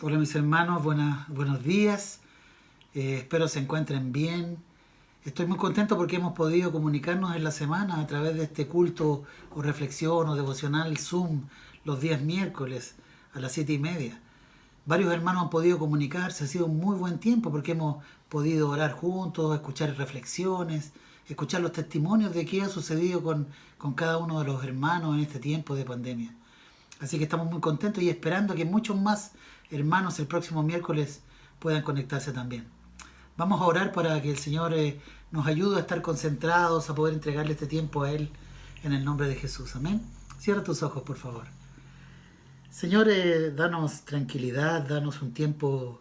Hola mis hermanos, buenos días. Espero se encuentren bien. Estoy muy contento porque hemos podido comunicarnos en la semana a través de este culto o reflexión o devocional Zoom los días miércoles a las 7:30. Varios hermanos han podido comunicarse, ha sido un muy buen tiempo porque hemos podido orar juntos, escuchar reflexiones, escuchar los testimonios de qué ha sucedido con cada uno de los hermanos en este tiempo de pandemia. Así que estamos muy contentos y esperando que muchos más hermanos el próximo miércoles puedan conectarse también. Vamos a orar para que el Señor nos ayude a estar concentrados, a poder entregarle este tiempo a Él en el nombre de Jesús. Amén. Cierra tus ojos, por favor. Señor, danos tranquilidad, danos un tiempo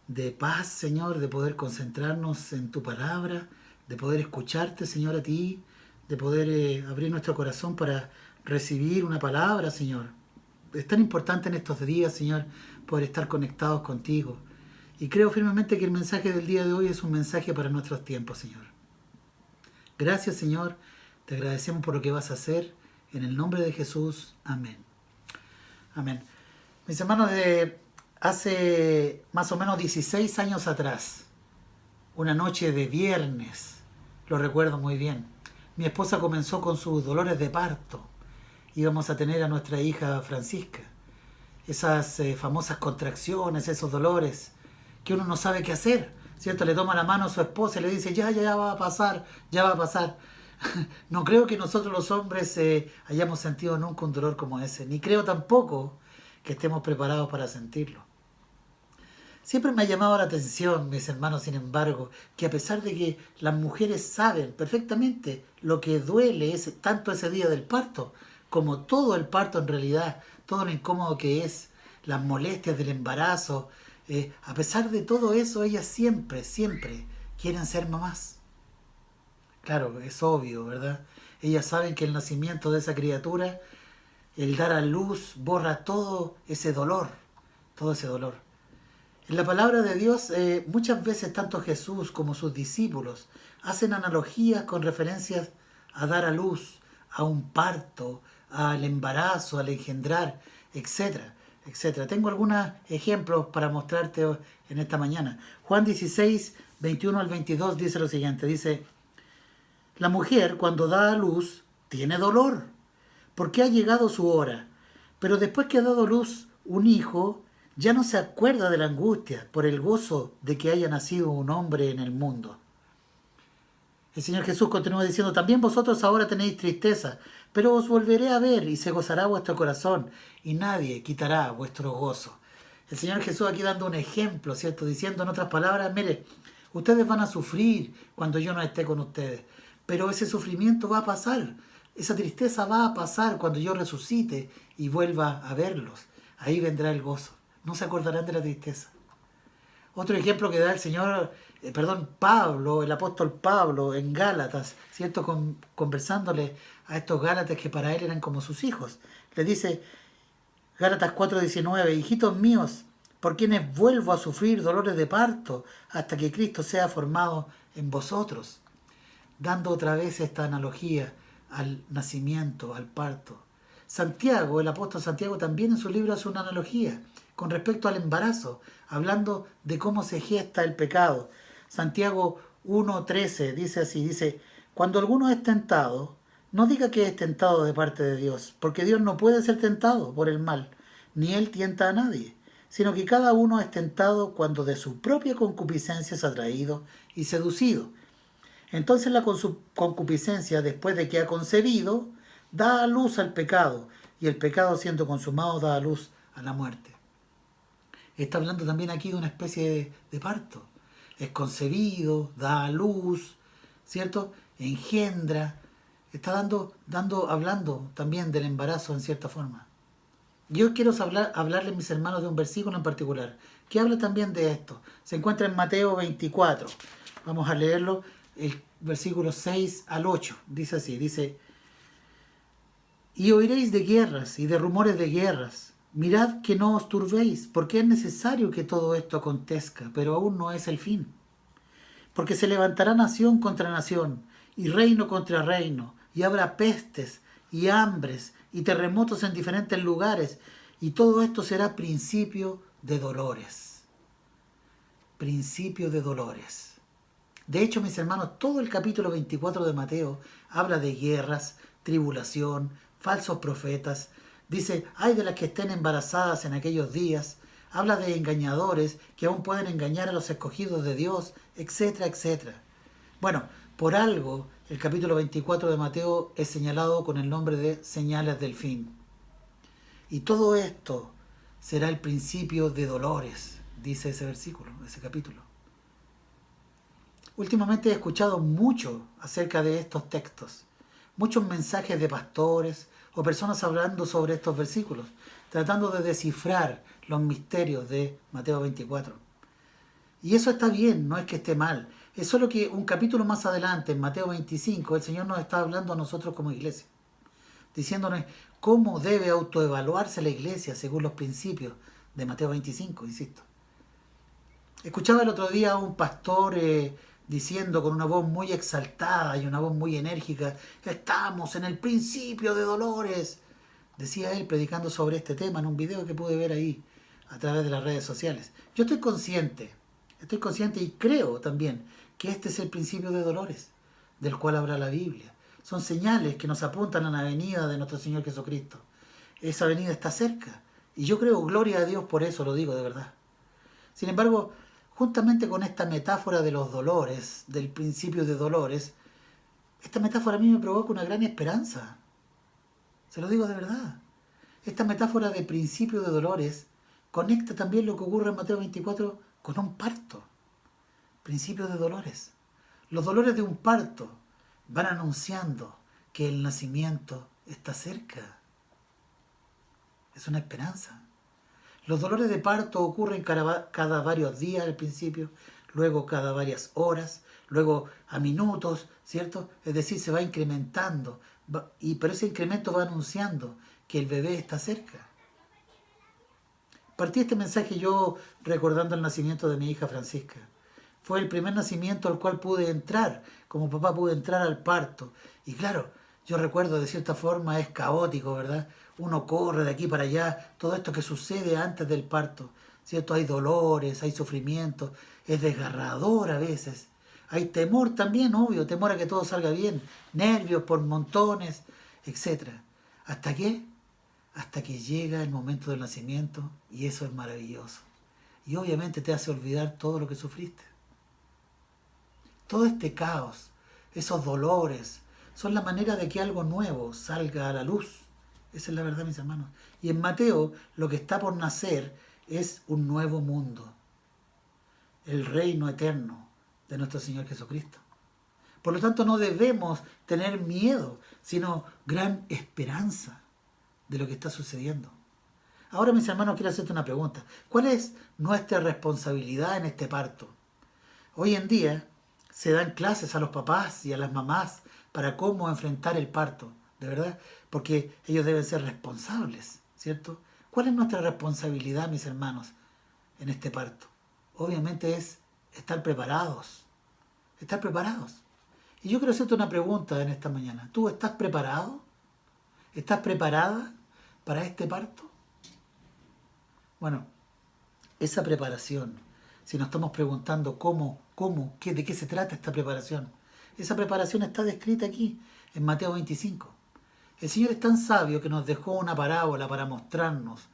de paz, Señor, de poder concentrarnos en tu palabra, de poder escucharte, Señor, a ti, de poder abrir nuestro corazón para recibir una palabra, Señor. Es tan importante en estos días, Señor, poder estar conectados contigo. Y creo firmemente que el mensaje del día de hoy es un mensaje para nuestros tiempos, Señor. Gracias, Señor. Te agradecemos por lo que vas a hacer. En el nombre de Jesús. Amén. Amén. Mis hermanos, de hace más o menos 16 años atrás, una noche de viernes, lo recuerdo muy bien, mi esposa comenzó con sus dolores de parto. Íbamos a tener a nuestra hija Francisca. Esas famosas contracciones, esos dolores que uno no sabe qué hacer, ¿cierto? Le toma la mano a su esposa y le dice, ya va a pasar, ya va a pasar. No creo que nosotros los hombres hayamos sentido nunca un dolor como ese, ni creo tampoco que estemos preparados para sentirlo. Siempre me ha llamado la atención, mis hermanos, sin embargo, que a pesar de que las mujeres saben perfectamente lo que duele tanto ese día del parto, como todo el parto en realidad, todo lo incómodo que es, las molestias del embarazo, a pesar de todo eso, ellas siempre quieren ser mamás. Claro, es obvio, ¿verdad? Ellas saben que el nacimiento de esa criatura, el dar a luz, borra todo ese dolor. En la palabra de Dios, muchas veces tanto Jesús como sus discípulos hacen analogías con referencias a dar a luz, a un parto, al embarazo, al engendrar, etcétera, etcétera. Tengo algunos ejemplos para mostrarte en esta mañana. Juan 16, 21 al 22 dice lo siguiente, dice, la mujer cuando da a luz tiene dolor, porque ha llegado su hora, pero después que ha dado luz un hijo, ya no se acuerda de la angustia por el gozo de que haya nacido un hombre en el mundo. El Señor Jesús continúa diciendo, también vosotros ahora tenéis tristeza, pero os volveré a ver y se gozará vuestro corazón y nadie quitará vuestro gozo. El Señor Jesús aquí dando un ejemplo, ¿cierto? Diciendo en otras palabras, mire, ustedes van a sufrir cuando yo no esté con ustedes, pero ese sufrimiento va a pasar, esa tristeza va a pasar cuando yo resucite y vuelva a verlos. Ahí vendrá el gozo. No se acordarán de la tristeza. Otro ejemplo que da el Señor, Pablo, el apóstol Pablo en Gálatas, ¿cierto? Conversándole a estos Gálatas que para él eran como sus hijos. Le dice, Gálatas 4:19, hijitos míos, por quienes vuelvo a sufrir dolores de parto hasta que Cristo sea formado en vosotros. Dando otra vez esta analogía al nacimiento, al parto. Santiago, el apóstol Santiago también en su libro hace una analogía con respecto al embarazo, hablando de cómo se gesta el pecado. Santiago 1:13 dice así, dice, cuando alguno es tentado, no diga que es tentado de parte de Dios, porque Dios no puede ser tentado por el mal, ni Él tienta a nadie, sino que cada uno es tentado cuando de su propia concupiscencia es atraído y seducido. Entonces la concupiscencia, después de que ha concebido, da a luz al pecado, y el pecado siendo consumado da a luz a la muerte. Está hablando también aquí de una especie de parto. Es concebido, da a luz, ¿cierto? Engendra. Está hablando también del embarazo en cierta forma. Yo quiero hablarles, mis hermanos, de un versículo en particular, que habla también de esto. Se encuentra en Mateo 24. Vamos a leerlo, el versículo 6 al 8. Dice así, dice, y oiréis de guerras y de rumores de guerras. Mirad que no os turbéis, porque es necesario que todo esto acontezca, pero aún no es el fin. Porque se levantará nación contra nación, y reino contra reino, y habrá pestes, y hambres, y terremotos en diferentes lugares, y todo esto será principio de dolores. Principio de dolores. De hecho, mis hermanos, todo el capítulo 24 de Mateo habla de guerras, tribulación, falsos profetas. Dice, ay de las que estén embarazadas en aquellos días. Habla de engañadores que aún pueden engañar a los escogidos de Dios, etcétera, etcétera. Bueno, por algo el capítulo 24 de Mateo es señalado con el nombre de señales del fin. Y todo esto será el principio de dolores, dice ese versículo, ese capítulo. Últimamente he escuchado mucho acerca de estos textos, muchos mensajes de pastores o personas hablando sobre estos versículos, tratando de descifrar los misterios de Mateo 24. Y eso está bien, no es que esté mal, es solo que un capítulo más adelante, en Mateo 25, el Señor nos está hablando a nosotros como iglesia, diciéndonos cómo debe autoevaluarse la iglesia según los principios de Mateo 25, insisto. Escuchaba el otro día a un pastor diciendo con una voz muy exaltada y una voz muy enérgica, estamos en el principio de dolores. Decía él predicando sobre este tema en un video que pude ver ahí a través de las redes sociales. Yo estoy consciente y creo también que este es el principio de dolores del cual habla la Biblia. Son señales que nos apuntan a la venida de nuestro Señor Jesucristo. Esa venida está cerca y yo creo, gloria a Dios por eso, lo digo de verdad. Sin embargo, juntamente con esta metáfora de los dolores, del principio de dolores, esta metáfora a mí me provoca una gran esperanza. Se lo digo de verdad. Esta metáfora de principio de dolores conecta también lo que ocurre en Mateo 24 con un parto. Principio de dolores. Los dolores de un parto van anunciando que el nacimiento está cerca. Es una esperanza. Los dolores de parto ocurren cada varios días al principio, luego cada varias horas, luego a minutos, ¿cierto? Es decir, se va incrementando, pero ese incremento va anunciando que el bebé está cerca. Partí este mensaje yo recordando el nacimiento de mi hija Francisca. Fue el primer nacimiento al cual pude entrar, como papá pude entrar al parto. Y claro, yo recuerdo de cierta forma es caótico, ¿verdad? Uno corre de aquí para allá, todo esto que sucede antes del parto, ¿cierto? Hay dolores, hay sufrimiento, es desgarrador a veces. Hay temor también, obvio, temor a que todo salga bien, nervios por montones, etc. ¿Hasta qué? Hasta que llega el momento del nacimiento y eso es maravilloso. Y obviamente te hace olvidar todo lo que sufriste. Todo este caos, esos dolores, son la manera de que algo nuevo salga a la luz. Esa es la verdad, mis hermanos. Y en Mateo lo que está por nacer es un nuevo mundo. El reino eterno de nuestro Señor Jesucristo. Por lo tanto, no debemos tener miedo, sino gran esperanza de lo que está sucediendo. Ahora, mis hermanos, quiero hacerte una pregunta. ¿Cuál es nuestra responsabilidad en este parto? Hoy en día se dan clases a los papás y a las mamás para cómo enfrentar el parto, de verdad, porque ellos deben ser responsables, ¿cierto? ¿Cuál es nuestra responsabilidad, mis hermanos, en este parto? Obviamente es estar preparados, estar preparados. Y yo quiero hacerte una pregunta en esta mañana. ¿Tú estás preparado? ¿Estás preparada para este parto? Bueno, esa preparación, si nos estamos preguntando de qué se trata esta preparación, esa preparación está descrita aquí, en Mateo 25. El Señor es tan sabio que nos dejó una parábola para mostrarnos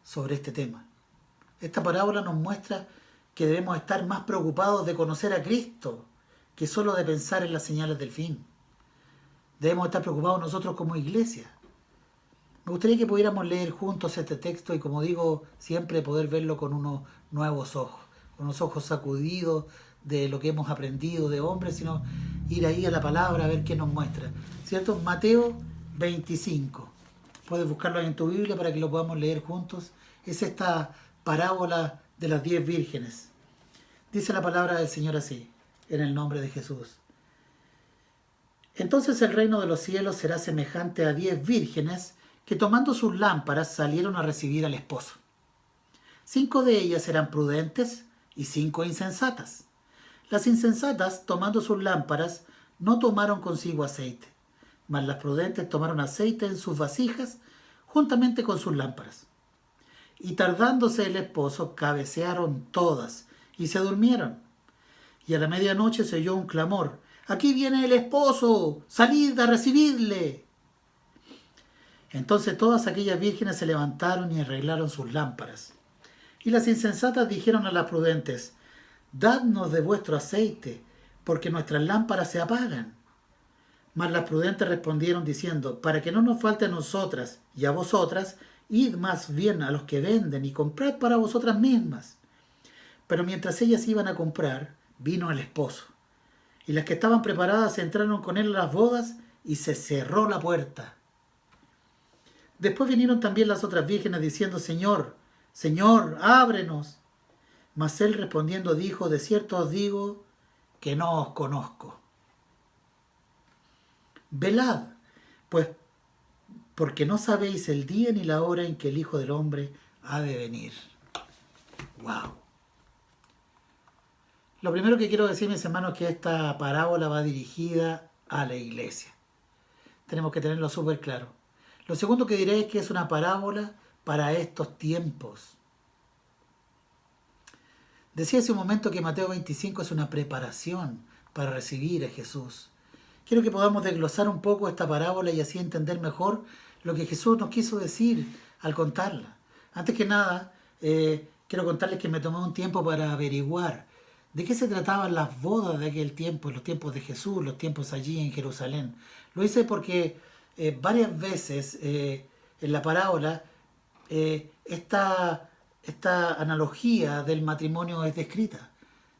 sobre este tema. Esta parábola nos muestra que debemos estar más preocupados de conocer a Cristo que solo de pensar en las señales del fin. Debemos estar preocupados nosotros como iglesia. Me gustaría que pudiéramos leer juntos este texto y, como digo, siempre poder verlo con unos nuevos ojos, con unos ojos sacudidos de lo que hemos aprendido de hombres, sino ir ahí a la palabra a ver qué nos muestra. ¿Cierto? Mateo 25. Puedes buscarlo ahí en tu Biblia para que lo podamos leer juntos. Es esta parábola de las 10 vírgenes. Dice la palabra del Señor así, en el nombre de Jesús. Entonces el reino de los cielos será semejante a 10 vírgenes que tomando sus lámparas salieron a recibir al esposo. 5 de ellas eran prudentes y 5 insensatas. Las insensatas, tomando sus lámparas, no tomaron consigo aceite, mas las prudentes tomaron aceite en sus vasijas juntamente con sus lámparas. Y tardándose el esposo, cabecearon todas y se durmieron. Y a la medianoche se oyó un clamor: ¡Aquí viene el esposo! ¡Salid a recibirle! Entonces todas aquellas vírgenes se levantaron y arreglaron sus lámparas. Y las insensatas dijeron a las prudentes: Dadnos de vuestro aceite, porque nuestras lámparas se apagan. Mas las prudentes respondieron diciendo: Para que no nos falte a nosotras y a vosotras, id más bien a los que venden y comprad para vosotras mismas. Pero mientras ellas iban a comprar, vino el esposo. Y las que estaban preparadas entraron con él a las bodas y se cerró la puerta. Después vinieron también las otras vírgenes diciendo: Señor, Señor, ábrenos. Mas él respondiendo dijo: De cierto os digo que no os conozco. Velad, pues, porque no sabéis el día ni la hora en que el Hijo del Hombre ha de venir. ¡Wow! Lo primero que quiero decir, mis hermanos, es que esta parábola va dirigida a la iglesia. Tenemos que tenerlo súper claro. Lo segundo que diré es que es una parábola para estos tiempos. Decía hace un momento que Mateo 25 es una preparación para recibir a Jesús. Quiero que podamos desglosar un poco esta parábola y así entender mejor lo que Jesús nos quiso decir al contarla. Antes que nada, quiero contarles que me tomé un tiempo para averiguar de qué se trataban las bodas de aquel tiempo, los tiempos de Jesús, los tiempos allí en Jerusalén. Lo hice porque varias veces en la parábola esta analogía del matrimonio es descrita.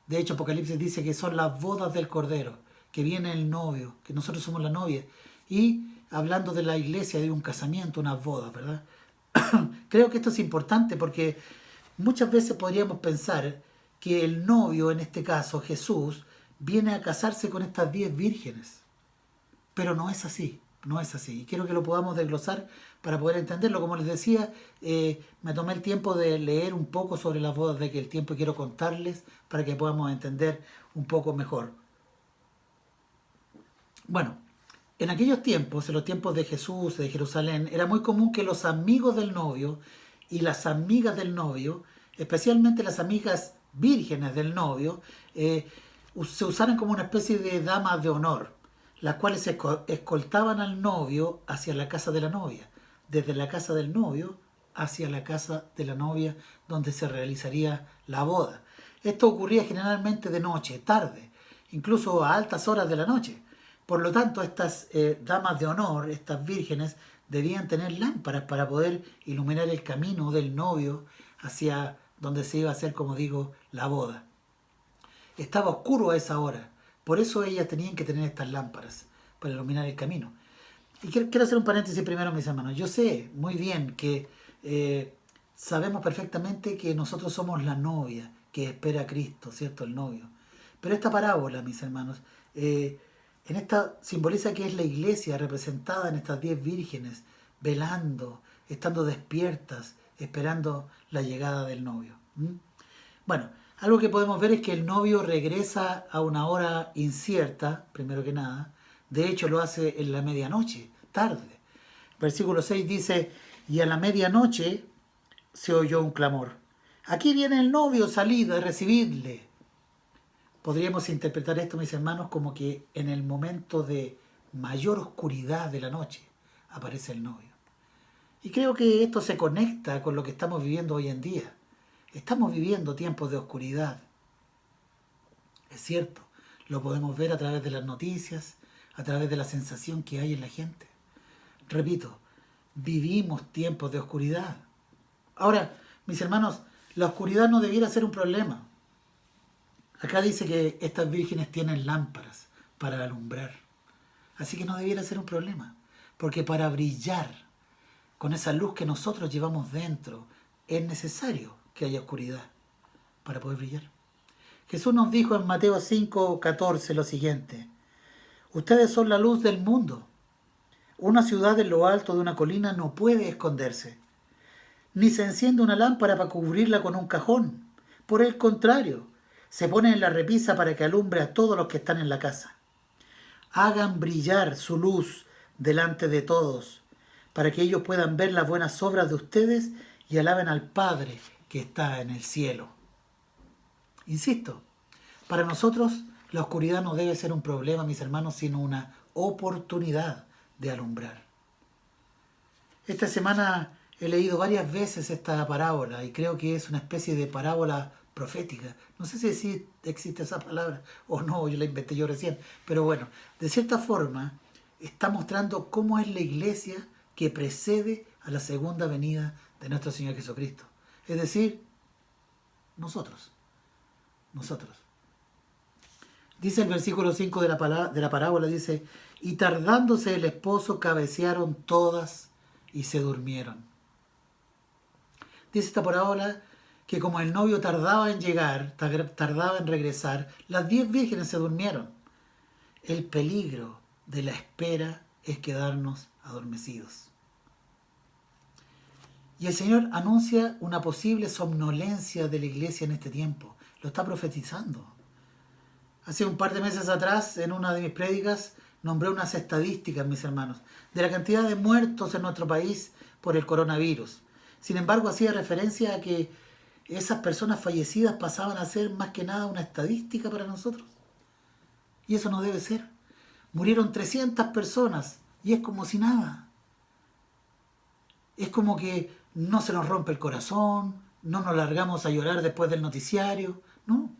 De hecho, Apocalipsis dice que son las bodas del Cordero, que viene el novio, que nosotros somos la novia. Y hablando de la iglesia, de un casamiento, unas bodas, ¿verdad? Creo que esto es importante porque muchas veces podríamos pensar que el novio, en este caso Jesús, viene a casarse con estas 10 vírgenes. Pero no es así, no es así. Y quiero que lo podamos desglosar para poder entenderlo. Como les decía, me tomé el tiempo de leer un poco sobre las bodas de aquel tiempo y quiero contarles para que podamos entender un poco mejor. Bueno, en aquellos tiempos, en los tiempos de Jesús, de Jerusalén, era muy común que los amigos del novio y las amigas del novio, especialmente las amigas vírgenes del novio, se usaran como una especie de damas de honor, las cuales escoltaban al novio hacia la casa de la novia, desde la casa del novio hacia la casa de la novia donde se realizaría la boda. Esto ocurría generalmente de noche, tarde, incluso a altas horas de la noche. Por lo tanto, estas damas de honor, estas vírgenes, debían tener lámparas para poder iluminar el camino del novio hacia donde se iba a hacer, como digo, la boda. Estaba oscuro a esa hora, por eso ellas tenían que tener estas lámparas para iluminar el camino. Y quiero hacer un paréntesis primero, mis hermanos. Yo sé muy bien que sabemos perfectamente que nosotros somos la novia que espera a Cristo, ¿cierto? El novio. Pero esta parábola, mis hermanos, en esta simboliza que es la iglesia representada en estas 10 vírgenes, velando, estando despiertas, esperando la llegada del novio. Bueno, algo que podemos ver es que el novio regresa a una hora incierta, primero que nada. De hecho, lo hace en la medianoche, tarde. Versículo 6 dice: y a la medianoche se oyó un clamor: aquí viene el novio, salid a recibidle. Podríamos interpretar esto, mis hermanos, como que en el momento de mayor oscuridad de la noche aparece el novio. Y creo que esto se conecta con lo que estamos viviendo hoy en día. Estamos viviendo tiempos de oscuridad. Es cierto, lo podemos ver a través de las noticias, a través de la sensación que hay en la gente. Repito, vivimos tiempos de oscuridad. Ahora, mis hermanos, la oscuridad no debiera ser un problema. Acá dice que estas vírgenes tienen lámparas para alumbrar. Así que no debiera ser un problema. Porque para brillar con esa luz que nosotros llevamos dentro, es necesario que haya oscuridad para poder brillar. Jesús nos dijo en Mateo 5:14 lo siguiente: ustedes son la luz del mundo. Una ciudad en lo alto de una colina no puede esconderse, ni se enciende una lámpara para cubrirla con un cajón. Por el contrario, se pone en la repisa para que alumbre a todos los que están en la casa. Hagan brillar su luz delante de todos, para que ellos puedan ver las buenas obras de ustedes y alaben al Padre que está en el cielo. Insisto, para nosotros la oscuridad no debe ser un problema, mis hermanos, sino una oportunidad de alumbrar. Esta semana he leído varias veces esta parábola y creo que es una especie de parábola profética. No sé si existe esa palabra o no, yo la inventé yo recién, pero bueno, de cierta forma está mostrando cómo es la iglesia que precede a la segunda venida de nuestro Señor Jesucristo. Es decir, nosotros. Dice el versículo 5 de la parábola, dice, y tardándose el esposo cabecearon todas y se durmieron. Dice esta parábola que como el novio tardaba en llegar, tardaba en regresar, las 10 vírgenes se durmieron. El peligro de la espera es quedarnos adormecidos. Y el Señor anuncia una posible somnolencia de la iglesia en este tiempo. Lo está profetizando. Hace un par de meses atrás, en una de mis prédicas, nombré unas estadísticas, mis hermanos, de la cantidad de muertos en nuestro país por el coronavirus. Sin embargo, hacía referencia a que esas personas fallecidas pasaban a ser más que nada una estadística para nosotros. Y eso no debe ser. Murieron 300 personas y es como si nada. Es como que no se nos rompe el corazón, no nos largamos a llorar después del noticiario. No,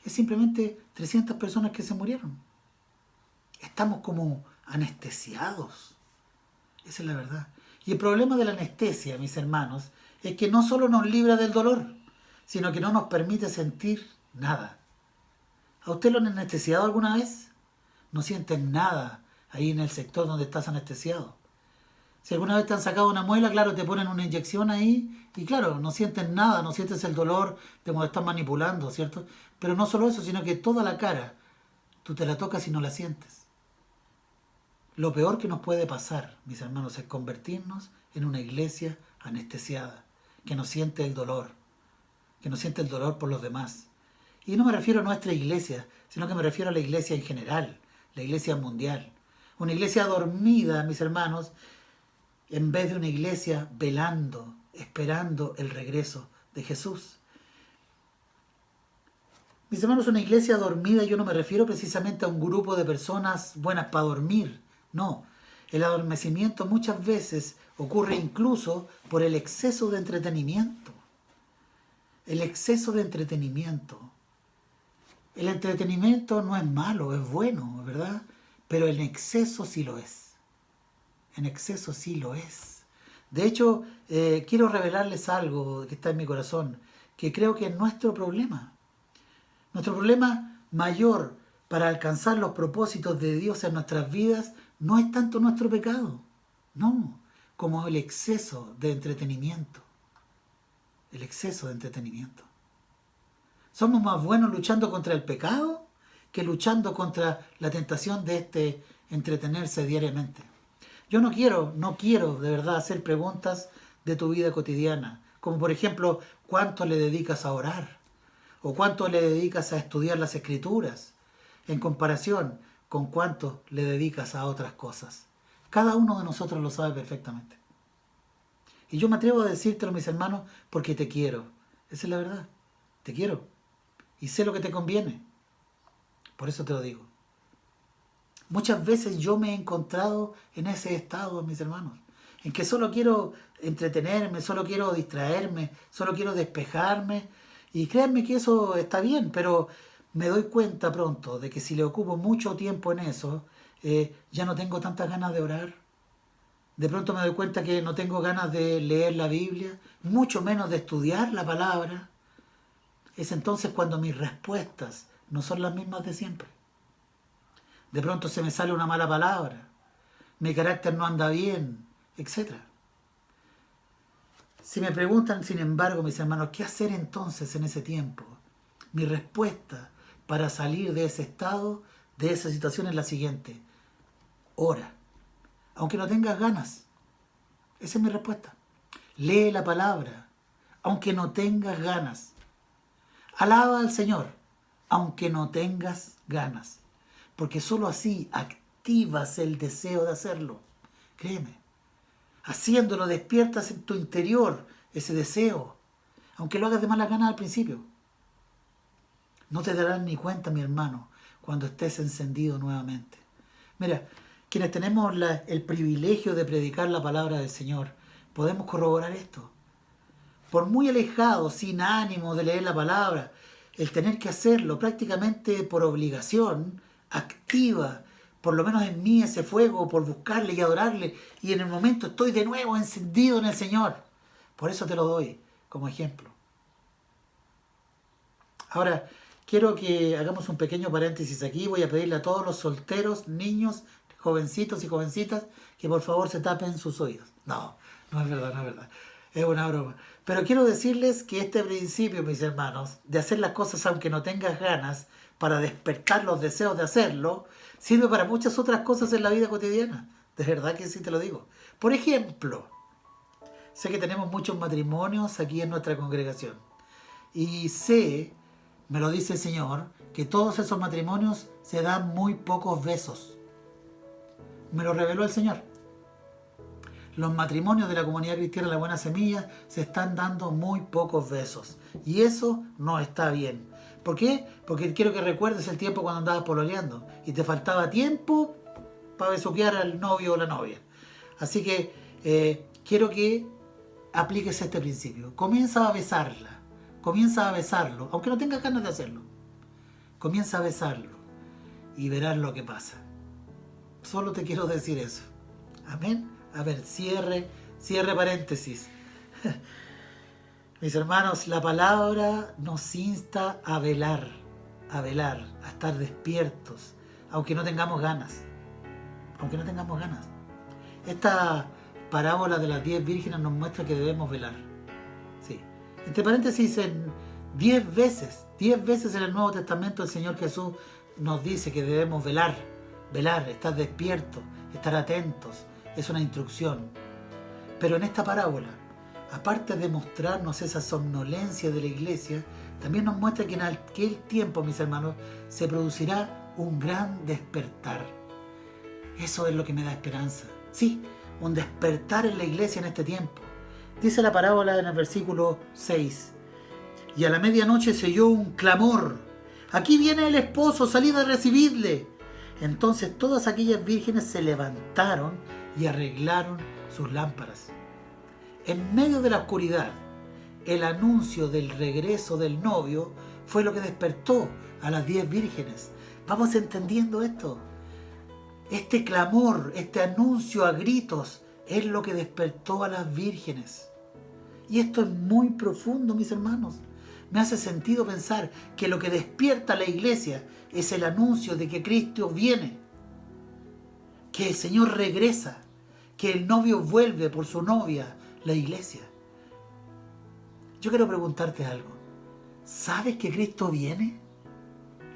es simplemente 300 personas que se murieron. Estamos como anestesiados. Esa es la verdad. Y el problema de la anestesia, mis hermanos, es que no solo nos libra del dolor, sino que no nos permite sentir nada. ¿A usted lo han anestesiado alguna vez? No sienten nada ahí en el sector donde estás anestesiado. Si alguna vez te han sacado una muela, claro, te ponen una inyección ahí y claro, no sientes nada, no sientes el dolor de cuando están manipulando, ¿cierto? Pero no solo eso, sino que toda la cara, tú te la tocas y no la sientes. Lo peor que nos puede pasar, mis hermanos, es convertirnos en una iglesia anestesiada, que no siente el dolor por los demás. Y no me refiero a nuestra iglesia, sino que me refiero a la iglesia en general, la iglesia mundial. Una iglesia dormida, mis hermanos, en vez de una iglesia velando, esperando el regreso de Jesús. Mis hermanos, una iglesia dormida, yo no me refiero precisamente a un grupo de personas buenas para dormir. No, el adormecimiento muchas veces ocurre incluso por el exceso de entretenimiento. El exceso de entretenimiento. El entretenimiento no es malo, es bueno, ¿verdad? Pero en exceso sí lo es. En exceso sí lo es. De hecho, quiero revelarles algo que está en mi corazón, que creo que es nuestro problema. Nuestro problema mayor para alcanzar los propósitos de Dios en nuestras vidas no es tanto nuestro pecado, no, como el exceso de entretenimiento. El exceso de entretenimiento. Somos más buenos luchando contra el pecado que luchando contra la tentación de entretenerse diariamente. Yo no quiero de verdad hacer preguntas de tu vida cotidiana, como por ejemplo, ¿cuánto le dedicas a orar? ¿O cuánto le dedicas a estudiar las Escrituras? En comparación con cuánto le dedicas a otras cosas. Cada uno de nosotros lo sabe perfectamente. Y yo me atrevo a decírtelo, mis hermanos, porque te quiero. Esa es la verdad. Te quiero. Y sé lo que te conviene. Por eso te lo digo. Muchas veces yo me he encontrado en ese estado, mis hermanos, en que solo quiero entretenerme, solo quiero distraerme, solo quiero despejarme. Y créanme que eso está bien, pero me doy cuenta pronto de que si le ocupo mucho tiempo en eso, ya no tengo tantas ganas de orar. De pronto me doy cuenta que no tengo ganas de leer la Biblia, mucho menos de estudiar la palabra. Es entonces cuando mis respuestas no son las mismas de siempre. De pronto se me sale una mala palabra, mi carácter no anda bien, etc. Si me preguntan, sin embargo, mis hermanos, ¿qué hacer entonces en ese tiempo? Mi respuesta para salir de ese estado, de esa situación es la siguiente. Ora, aunque no tengas ganas. Esa es mi respuesta. Lee la palabra, aunque no tengas ganas. Alaba al Señor, aunque no tengas ganas. Porque sólo así activas el deseo de hacerlo. Créeme. Haciéndolo despiertas en tu interior ese deseo, aunque lo hagas de malas ganas al principio. No te darás ni cuenta, mi hermano, cuando estés encendido nuevamente. Mira, quienes tenemos el privilegio de predicar la palabra del Señor, podemos corroborar esto. Por muy alejado, sin ánimo de leer la palabra, el tener que hacerlo prácticamente por obligación, activa, por lo menos en mí ese fuego, por buscarle y adorarle, y en el momento estoy de nuevo encendido en el Señor. Por eso te lo doy como ejemplo. Ahora, quiero que hagamos un pequeño paréntesis aquí. Voy a pedirle a todos los solteros, niños, jovencitos y jovencitas, que por favor se tapen sus oídos. No, no es verdad, no es verdad. Es una broma. Pero quiero decirles que este principio, mis hermanos, de hacer las cosas aunque no tengas ganas, para despertar los deseos de hacerlo, sirve para muchas otras cosas en la vida cotidiana. De verdad que sí te lo digo. Por ejemplo, sé que tenemos muchos matrimonios aquí en nuestra congregación. Y sé, me lo dice el Señor, que todos esos matrimonios se dan muy pocos besos. Me lo reveló el Señor. Los matrimonios de la comunidad cristiana La Buena Semilla se están dando muy pocos besos. Y eso no está bien. ¿Por qué? Porque quiero que recuerdes el tiempo cuando andabas pololeando y te faltaba tiempo para besuquear al novio o la novia. Así que quiero que apliques este principio. Comienza a besarla. Comienza a besarlo, aunque no tengas ganas de hacerlo. Comienza a besarlo y verás lo que pasa. Solo te quiero decir eso. Amén. A ver, cierre paréntesis. Mis hermanos, la palabra nos insta a velar, a estar despiertos, aunque no tengamos ganas. Aunque no tengamos ganas. Esta parábola de las 10 vírgenes nos muestra que debemos velar. Sí. Entre paréntesis, 10 veces en el Nuevo Testamento el Señor Jesús nos dice que debemos velar, estar despiertos, estar atentos. Es una instrucción. Pero en esta parábola, aparte de mostrarnos esa somnolencia de la iglesia, también nos muestra que en aquel tiempo, mis hermanos, se producirá un gran despertar. Eso es lo que me da esperanza. Sí, un despertar en la iglesia en este tiempo. Dice la parábola en el versículo 6. Y a la medianoche se oyó un clamor. Aquí viene el esposo, salid a recibirle. Entonces todas aquellas vírgenes se levantaron y arreglaron sus lámparas. En medio de la oscuridad, el anuncio del regreso del novio fue lo que despertó a las 10 vírgenes. Vamos entendiendo esto. Este clamor, este anuncio a gritos, es lo que despertó a las vírgenes. Y esto es muy profundo, mis hermanos. Me hace sentido pensar que lo que despierta a la iglesia es el anuncio de que Cristo viene, que el Señor regresa, que el novio vuelve por su novia, la iglesia. Yo quiero preguntarte algo. ¿Sabes que Cristo viene?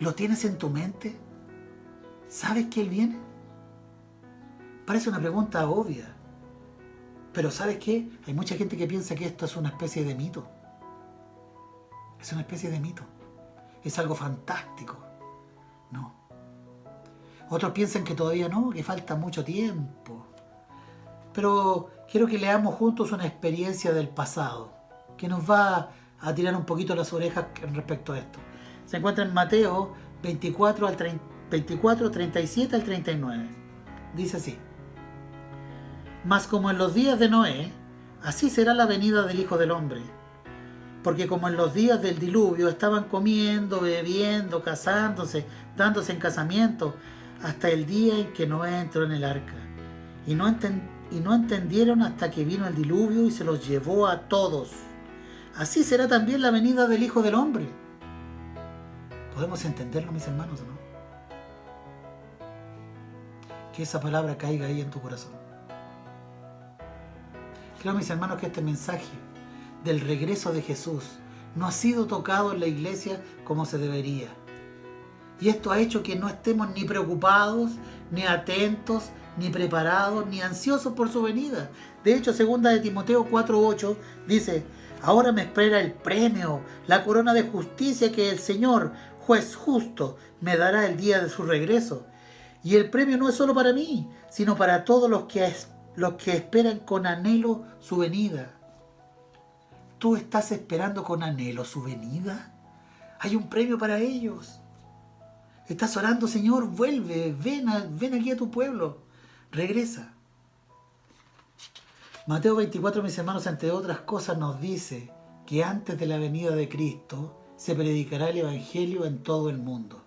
¿Lo tienes en tu mente? ¿Sabes que Él viene? Parece una pregunta obvia. Pero ¿sabes qué? Hay mucha gente que piensa que esto es una especie de mito. Es una especie de mito. Es algo fantástico. No. Otros piensan que todavía no, que falta mucho tiempo. Pero quiero que leamos juntos una experiencia del pasado que nos va a tirar un poquito las orejas respecto a esto. Se encuentra en Mateo 24, 37 al 39. Dice así. Mas como en los días de Noé, así será la venida del Hijo del Hombre. Porque como en los días del diluvio estaban comiendo, bebiendo, casándose, dándose en casamiento, hasta el día en que Noé entró en el arca. Y no entendieron hasta que vino el diluvio y se los llevó a todos. Así será también la venida del Hijo del Hombre. ¿Podemos entenderlo, mis hermanos, o no? Que esa palabra caiga ahí en tu corazón. Creo, mis hermanos, que este mensaje del regreso de Jesús no ha sido tocado en la iglesia como se debería. Y esto ha hecho que no estemos ni preocupados, ni atentos, ni preparados, ni ansiosos por su venida. De hecho, 2 de Timoteo 4:8 dice: ahora me espera el premio, la corona de justicia que el Señor, juez justo, me dará el día de su regreso. Y el premio no es solo para mí, sino para todos los que esperan con anhelo su venida. ¿Tú estás esperando con anhelo su venida? Hay un premio para ellos. Estás orando, Señor, vuelve, ven aquí a tu pueblo, regresa. Mateo 24, mis hermanos, entre otras cosas nos dice que antes de la venida de Cristo se predicará el Evangelio en todo el mundo.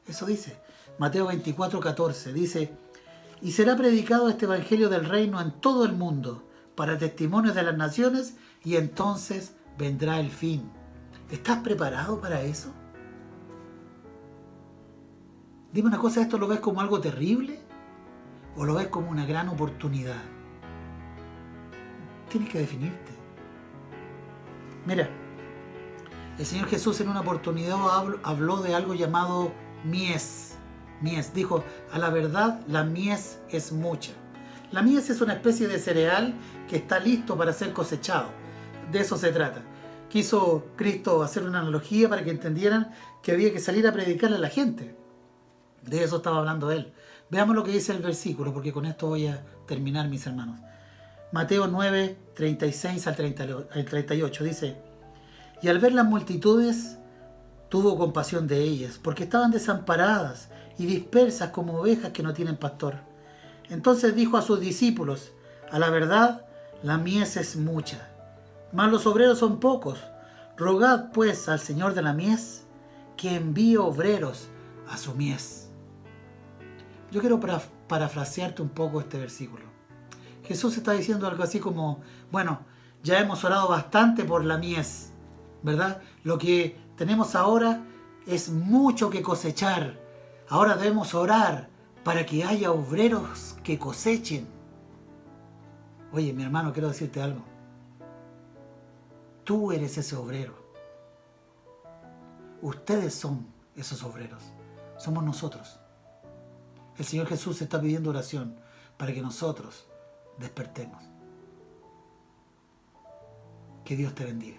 Eso dice. Mateo 24, 14 dice: y será predicado este Evangelio del reino en todo el mundo, para testimonios de las naciones, y entonces vendrá el fin. ¿Estás preparado para eso? Dime una cosa, ¿esto lo ves como algo terrible o lo ves como una gran oportunidad? Tienes que definirte. Mira, el Señor Jesús en una oportunidad habló de algo llamado mies. Mies, dijo, a la verdad la mies es mucha. La mies es una especie de cereal que está listo para ser cosechado. De eso se trata. Quiso Cristo hacer una analogía para que entendieran que había que salir a predicarle a la gente. De eso estaba hablando él. Veamos lo que dice el versículo, porque con esto voy a terminar, mis hermanos. Mateo 9, 36 al 38 dice: y al ver las multitudes, tuvo compasión de ellas, porque estaban desamparadas y dispersas como ovejas que no tienen pastor. Entonces dijo a sus discípulos: a la verdad, la mies es mucha, mas los obreros son pocos. Rogad pues al Señor de la mies que envíe obreros a su mies. Yo quiero parafrasearte un poco este versículo. Jesús está diciendo algo así como, bueno, ya hemos orado bastante por la mies, ¿verdad? Lo que tenemos ahora es mucho que cosechar. Ahora debemos orar para que haya obreros que cosechen. Oye, mi hermano, quiero decirte algo. Tú eres ese obrero. Ustedes son esos obreros. Somos nosotros. El Señor Jesús está pidiendo oración para que nosotros despertemos. Que Dios te bendiga.